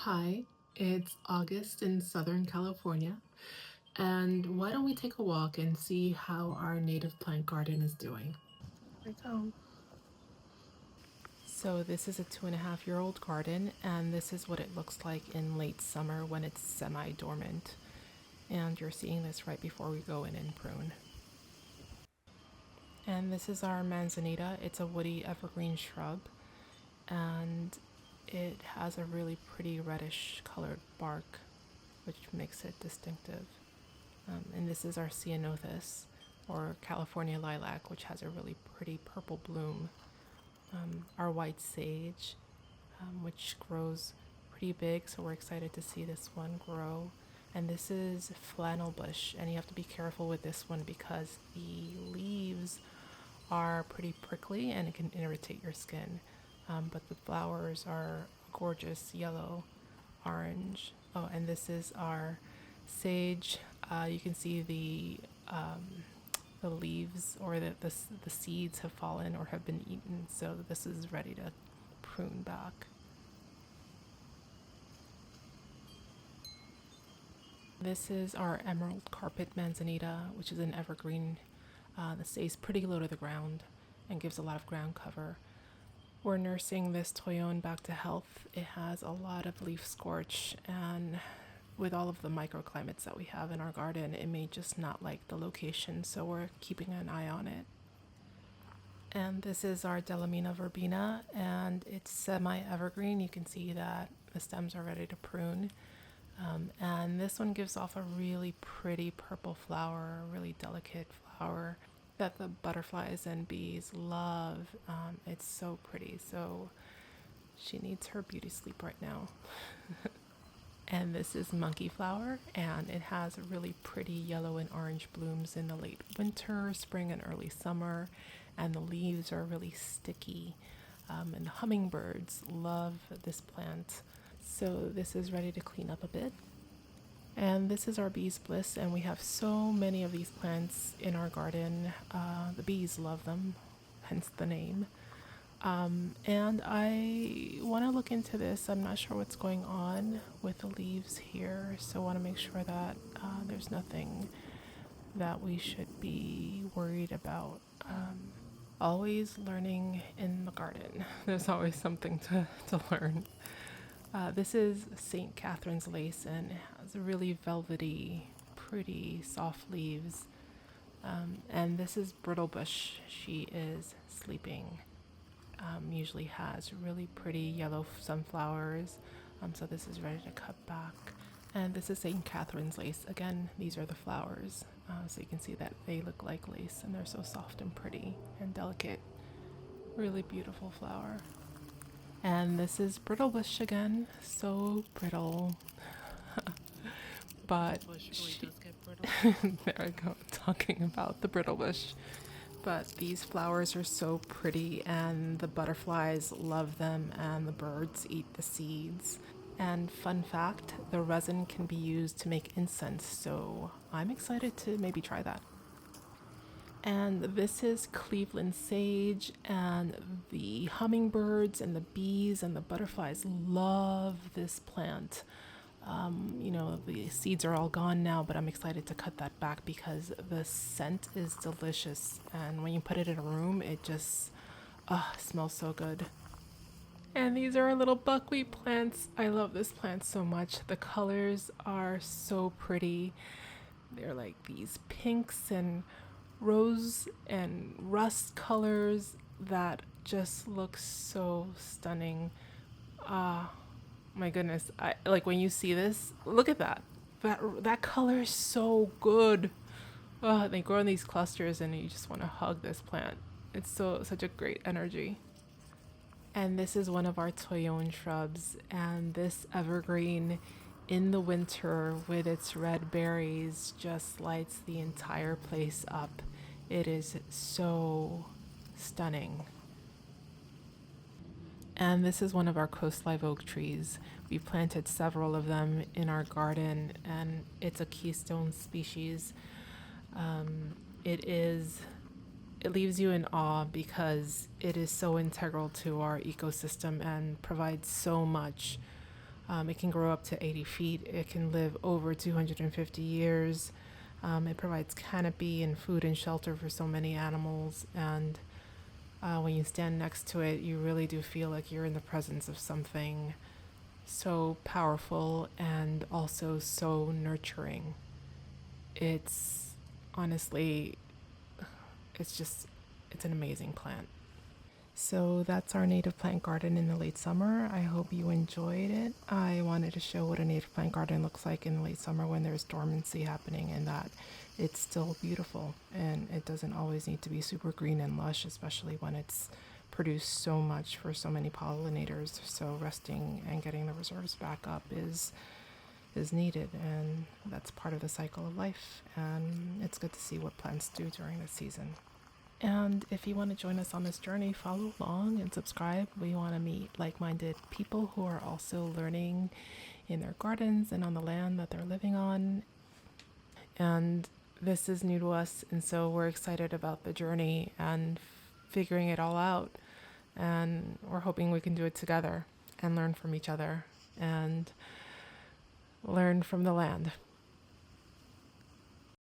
Hi, it's August in Southern California, and why don't we take a walk and see how our native plant garden is doing? Here we go. So this is a 2.5-year-old garden, and this is what it looks like in late summer when it's semi-dormant. And you're seeing this right before we go in and prune. And this is our manzanita. It's a woody evergreen shrub, and it has a really pretty reddish colored bark, which makes it distinctive. And this is our ceanothus, or California lilac, which has a really pretty purple bloom. Our white sage, which grows pretty big, so we're excited to see this one grow. And this is flannel bush, and you have to be careful with this one because the leaves are pretty prickly and it can irritate your skin. But the flowers are gorgeous yellow, orange. Oh, and this is our sage. You can see the leaves or the seeds have fallen or have been eaten, so this is ready to prune back. This is our emerald carpet manzanita, which is an evergreen that stays pretty low to the ground and gives a lot of ground cover. We're nursing this Toyon back to health. It has a lot of leaf scorch, and with all of the microclimates that we have in our garden, it may just not like the location, so we're keeping an eye on it. And this is our Delamina verbena, and it's semi-evergreen. You can see that the stems are ready to prune. And this one gives off a really pretty purple flower, a really delicate flower that the butterflies and bees love. It's so pretty, so she needs her beauty sleep right now. And this is monkey flower, and it has really pretty yellow and orange blooms in the late winter, spring, and early summer. And the leaves are really sticky. And the hummingbirds love this plant. So this is ready to clean up a bit. And this is our bees bliss, and we have so many of these plants in our garden. The bees love them, hence the name. And I want to look into this. I'm not sure what's going on with the leaves here, so I want to make sure that there's nothing that we should be worried about. Always learning in the garden. There's always something to learn. This is St. Catherine's lace, and it has really velvety, pretty soft leaves. And this is brittle bush. She is sleeping. Usually has really pretty yellow sunflowers. So this is ready to cut back. And this is St. Catherine's lace. Again, these are the flowers. So you can see that they look like lace, and they're so soft and pretty and delicate. Really beautiful flower. And this is brittle bush again, so brittle. But there I go, talking about the brittle bush. But these flowers are so pretty, and the butterflies love them, and the birds eat the seeds. And fun fact, the resin can be used to make incense, so I'm excited to maybe try that. And this is Cleveland sage, and the hummingbirds and the bees and the butterflies love this plant. The seeds are all gone now, but I'm excited to cut that back because the scent is delicious, and when you put it in a room, it just smells so good. And these are our little buckwheat plants. I love this plant so much. The colors are so pretty. They're like these pinks and rose and rust colors that just look so stunning. My goodness, I like when you see this, look at that. That color is so good. They grow in these clusters, and you just want to hug this plant. It's such a great energy. And this is one of our Toyon shrubs, and this evergreen in the winter with its red berries just lights the entire place up. It is so stunning. And this is one of our coast live oak trees. We planted several of them in our garden, and it's a keystone species. It leaves you in awe because it is so integral to our ecosystem and provides so much. It can grow up to 80 feet. It can live over 250 years. It provides canopy and food and shelter for so many animals. And when you stand next to it, you really do feel like you're in the presence of something so powerful and also so nurturing. It's honestly, it's an amazing plant. So that's our native plant garden in the late summer. I hope you enjoyed it. I wanted to show what a native plant garden looks like in the late summer when there's dormancy happening, and that it's still beautiful and it doesn't always need to be super green and lush, especially when it's produced so much for so many pollinators. So resting and getting the reserves back up is needed, and that's part of the cycle of life, and it's good to see what plants do during the season. And if you want to join us on this journey, follow along and subscribe. We want to meet like-minded people who are also learning in their gardens and on the land that they're living on. And this is new to us, and so we're excited about the journey and figuring it all out. And we're hoping we can do it together and learn from each other and learn from the land.